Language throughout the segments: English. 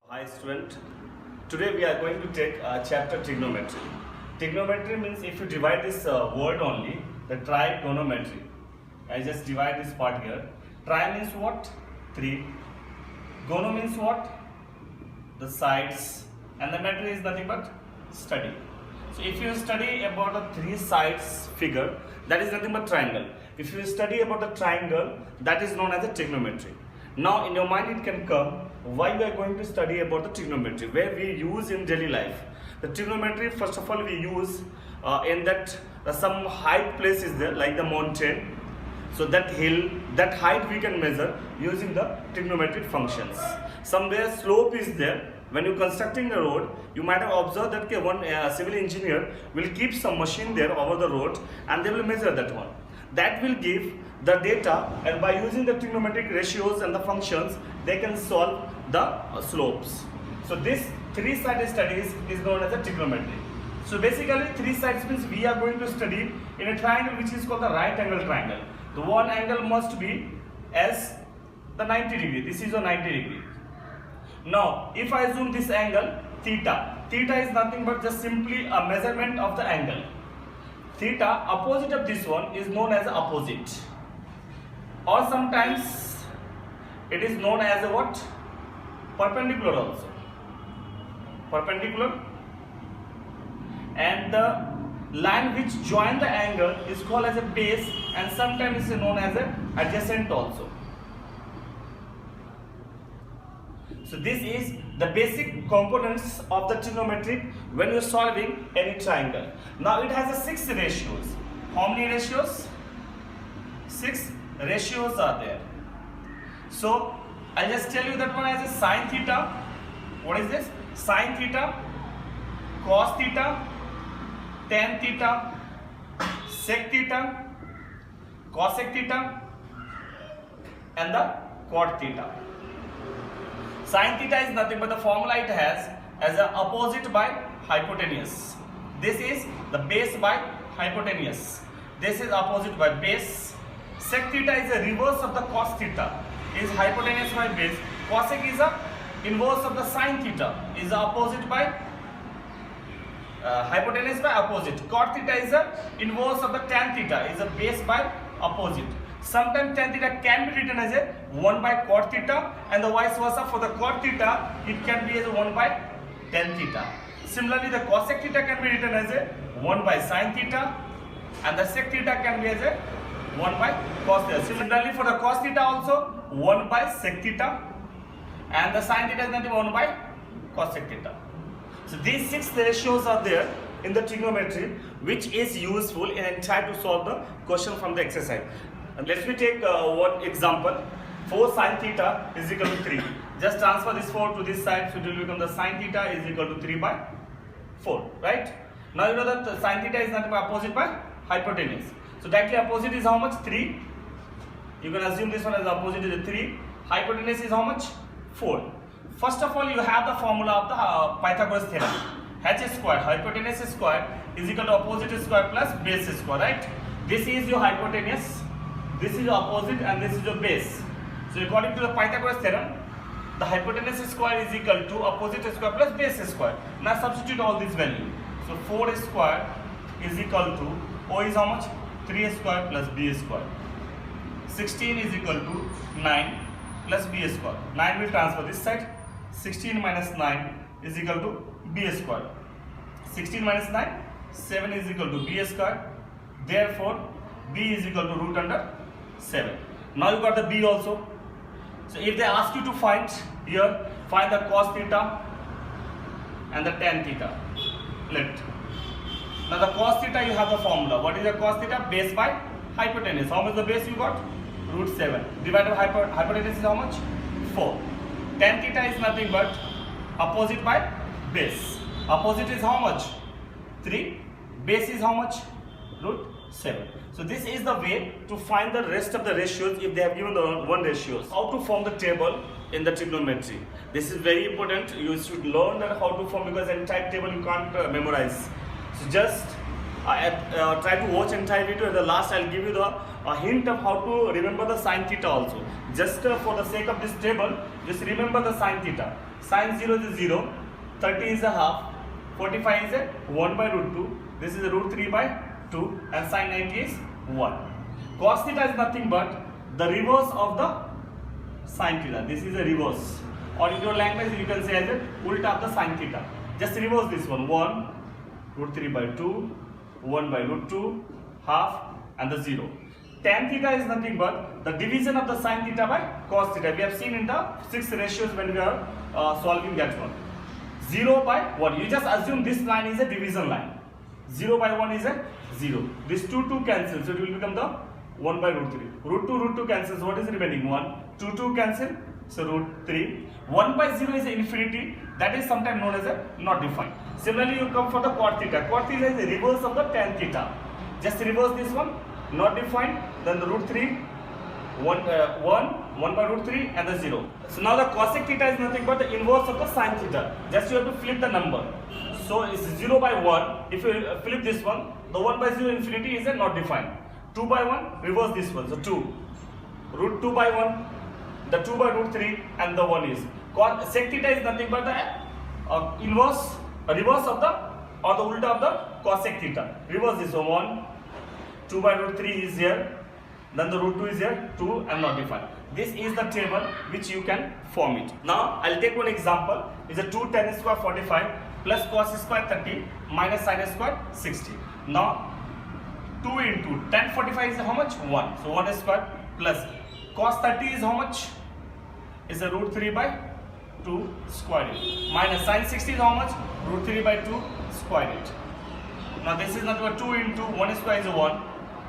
Hi student, today we are going to take chapter trigonometry. Trigonometry means if you divide this word only, the trigonometry. I just divide this part here. Tri means what? 3. Gono means what? The sides. And the metry is nothing but study. So if you study about the 3 sides figure, that is nothing but triangle. If you study about the triangle, that is known as a trigonometry. Now in your mind it can come, why we are going to study about the trigonometry, where we use in daily life. The trigonometry, first of all, we use in that some height place is there, like the mountain. So that hill, that height we can measure using the trigonometric functions. Somewhere slope is there. When you constructing a road, you might have observed that one civil engineer will keep some machine there over the road and they will measure that one. That will give the data, and by using the trigonometric ratios and the functions, they can solve the slopes. So this 3-sided studies is known as a trigonometry. So basically 3 sides means we are going to study in a triangle which is called the right angle triangle. The one angle must be as the 90 degree. This is a 90 degree. Now if I zoom this angle theta, theta is nothing but just simply a measurement of the angle. Theta, opposite of this one, is known as opposite, or sometimes it is known as a what? Perpendicular also. Perpendicular. And the line which join the angle is called as a base, and sometimes it is known as a adjacent also. So this is the basic components of the trigonometry when you are solving any triangle. Now it has a 6 ratios. How many ratios? 6 ratios are there. So I'll just tell you that one as a sine theta. What is this? Sine theta, cos theta, tan theta, sec theta, cosec theta, and the cot theta. Sin theta is nothing but the formula it has as a opposite by hypotenuse. This is the base by hypotenuse. This is opposite by base. Sec theta is a reverse of the cos theta. Is hypotenuse by base. Cosec is a inverse of the sin theta. Is the opposite by hypotenuse by opposite. Cot theta is a inverse of the tan theta. Is a base by opposite. Sometimes tan theta can be written as a 1 by cot theta, and the vice versa. For the cot theta, it can be as a 1 by tan theta. Similarly, the cosec theta can be written as a 1 by sin theta, and the sec theta can be as a 1 by cos theta. Similarly, for the cos theta also 1 by sec theta, and the sin theta is nothing 1 by cosec theta. So these 6 ratios are there in the trigonometry, which is useful in trying to solve the question from the exercise. And let me take one example. 4 sin theta is equal to 3. Just transfer this 4 to this side, so it will become the sin theta is equal to 3 by 4, right? Now you know that the sin theta is nothing but opposite by hypotenuse. So directly opposite is how much? 3. You can assume this one as opposite is 3. Hypotenuse is how much? 4. First of all, you have the formula of the Pythagoras theorem. H square, hypotenuse square, is equal to opposite square plus base square, right? This is your hypotenuse, this is your opposite, and this is your base. So according to the Pythagoras theorem, the hypotenuse square is equal to opposite square plus base square. Now substitute all these values. So 4 square is equal to, O is how much? 3 square plus b square. 16 is equal to 9 plus b square. 9 will transfer this side. 16 minus 9 is equal to b square. 16 minus 9, 7 is equal to b square. Therefore, b is equal to root under 7. Now you got the b also. So if they ask you to find here, find the cos theta and the tan theta. Let. Now the cos theta, you have the formula. What is the cos theta? Base by hypotenuse. How much the base you got? Root 7. Divided by hypotenuse is how much? 4. Tan theta is nothing but opposite by base. Opposite is how much? 3. Base is how much? Root 7. So this is the way to find the rest of the ratios if they have given the one ratios. How to form the table in the trigonometry. This is very important. You should learn that how to form, because entire table you can't memorize. So just try to watch entire video. At the last, I'll give you the a hint of how to remember the sine theta also. Just for the sake of this table, just remember the sine theta. Sine 0 is 0, 30 is a half, 45 is a 1 by root 2, this is a root 3 by 2, and sine 90 is 1. Cos theta is nothing but the reverse of the sine theta. This is a reverse, or in your language you can say as a ulta of the sine theta. Just reverse this one. 1 root 3 by 2, 1 by root 2, half, and the 0. Tan theta is nothing but the division of the sine theta by cos theta. We have seen in the 6 ratios when we are solving that one. 0 by 1. You just assume this line is a division line. 0 by 1 is a 0. This 2 cancels, so it will become the 1 by root 3. Root 2 cancels. What is remaining? 1. 2 cancel, so root 3. 1 by 0 is infinity. That is sometimes known as a not defined. Similarly, you come for the cot theta. Cot theta is the reverse of the tan theta. Just reverse this one, not defined. Then the root 3, 1 by root 3, and the 0. So now the cosec theta is nothing but the inverse of the sine theta. Just you have to flip the number. So it's 0 by 1. If you flip this one, the 1 by 0 infinity is a not defined. 2 by 1, reverse this one. So 2. Root 2 by 1, the 2 by root 3, and the 1 is. Sec theta is nothing but the reverse of the, or the ulta of the cosec theta. Reverse this one. 1, 2 by root 3 is here. Then the root 2 is here, 2 and not defined. This is the table which you can form it. Now I'll take one example. Is a 2 tan square 45 plus cos square 30 minus sin square 60. Now 2 into tan 45 is how much? 1. So 1 square plus cos 30 is how much? Is a root 3 by 2 square root. Minus sin 60 is how much? Root 3 by 2 square root. Now this is not what 2 into 1 square is a 1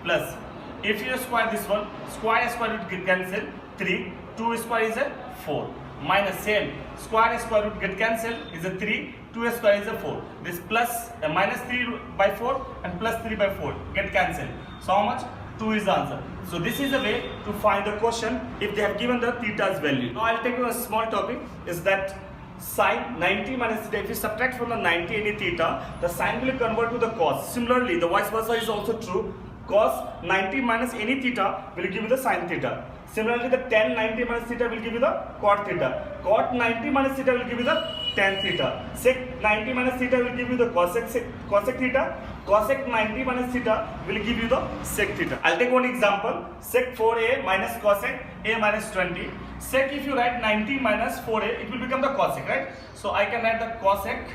plus, if you square this one, square root get cancel 3, 2 square is a 4, minus same square root get cancel is a 3, 2 square is a 4. This plus minus 3 by 4 and plus 3 by 4 get cancelled. So how much? 2 is the answer. So this is a way to find the question if they have given the theta's value. Now I'll take a small topic, is that sine 90 minus theta. If you subtract from the 90 any theta, the sine will convert to the cos. Similarly, the vice versa is also true. Cos 90 minus any theta will give you the sine theta. Similarly, the tan 90 minus theta will give you the cot theta. Cot 90 minus theta will give you the tan theta. Sec 90 minus theta will give you the cosec theta. Cosec 90 minus theta will give you the sec theta. I'll take one example. Sec 4a minus cosec a minus 20. Sec, if you write 90 minus 4a, it will become the cosec, right? So I can write the cosec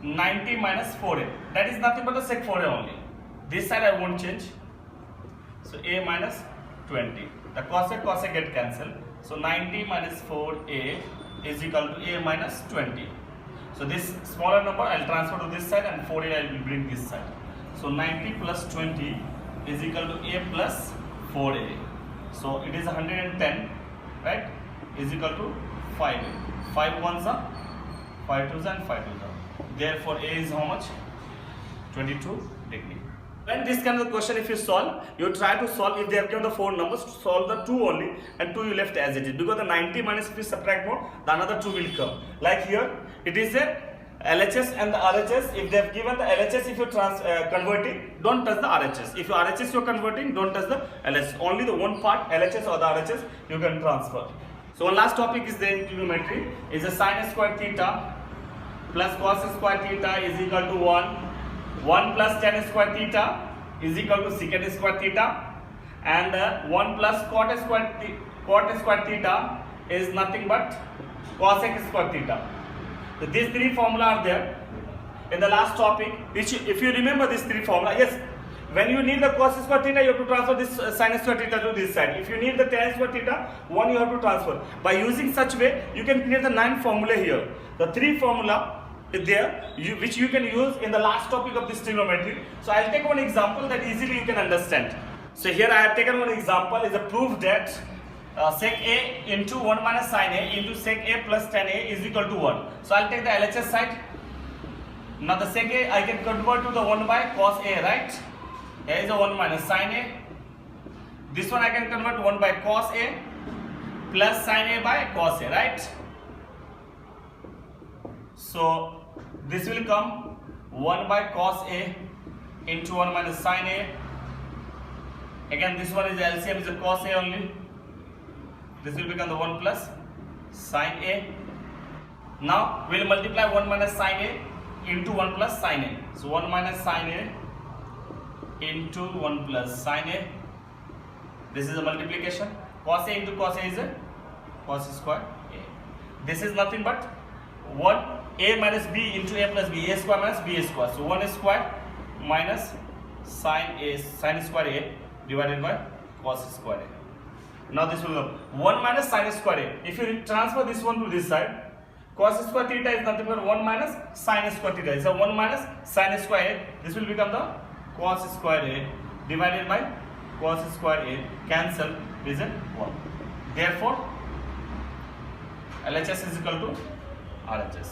90 minus 4a. That is nothing but the sec 4a only. This side I won't change. So a minus 20. The cosec get cancelled. So 90 minus 4a is equal to a minus 20. So this smaller number I will transfer to this side, and 4a I will bring this side. So 90 plus 20 is equal to a plus 4a. So it is 110, right? Is equal to 5a. 5 ones are 5 twos and 5 twos are. Therefore a is how much? 22 degree. When this kind of question, if you solve, you try to solve, if they have given the 4 numbers, to solve the 2 only, and 2 you left as it is, because the 90 minus, if you subtract more, the another 2 will come. Like here, it is a LHS and the RHS. If they have given the LHS, if you converting, don't touch the RHS. If you RHS you are converting, don't touch the LHS. Only the one part, LHS or the RHS, you can transfer. So one last topic is the trigonometry. Is a sine square theta plus cos square theta is equal to 1. 1 plus tan square theta is equal to secant square theta, and 1 plus cot square theta is nothing but cosec square theta. So these 3 formula are there in the last topic, which if you remember these 3 formula, yes, when you need the cos square theta, you have to transfer this sin square theta to this side. If you need the tan square theta, 1 you have to transfer. By using such way, you can create the 9 formula here. The 3 formula is there, which you can use in the last topic of this trigonometry. So I'll take one example that easily you can understand. So here I have taken one example, is a proof that sec a into 1 minus sin a into sec a plus tan a is equal to 1. So I'll take the LHS side. Now the sec a I can convert to the 1 by cos a, right? Here is a 1 minus sin a. This one I can convert to 1 by cos a plus sin a by cos a, right? So this will come 1 by cos a into 1 minus sin a Again, this one is LCM is a cos A only. This will become the 1 plus sin A. Now we will multiply 1 minus sin A into 1 plus sin A. So 1 minus sin A into 1 plus sin A. This is a multiplication. Cos A into cos A is a cos square A. This is nothing but 1 A minus B into A plus B. A square minus B square. So 1 square minus sin square A divided by cos square A. Now this will go 1 minus sin square A. If you transfer this one to this side, cos square theta is nothing but 1 minus sin square theta. So 1 minus sin square A. This will become the cos square A divided by cos square A. Cancel is a 1. Therefore, LHS is equal to RHS.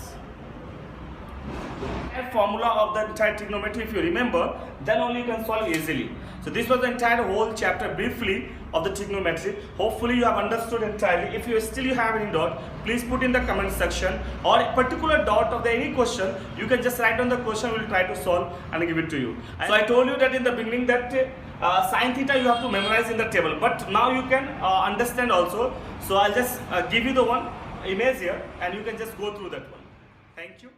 A formula of the entire trigonometry, if you remember, then only you can solve easily. So this was the entire whole chapter briefly of the trigonometry. Hopefully you have understood entirely. If you still have any doubt, please put in the comment section, or a particular doubt of any question, you can just write down the question. We will try to solve and give it to you. So I told you that in the beginning that sin theta you have to memorize in the table, but now you can understand also. So I'll just give you the one image here and you can just go through that one. Thank you.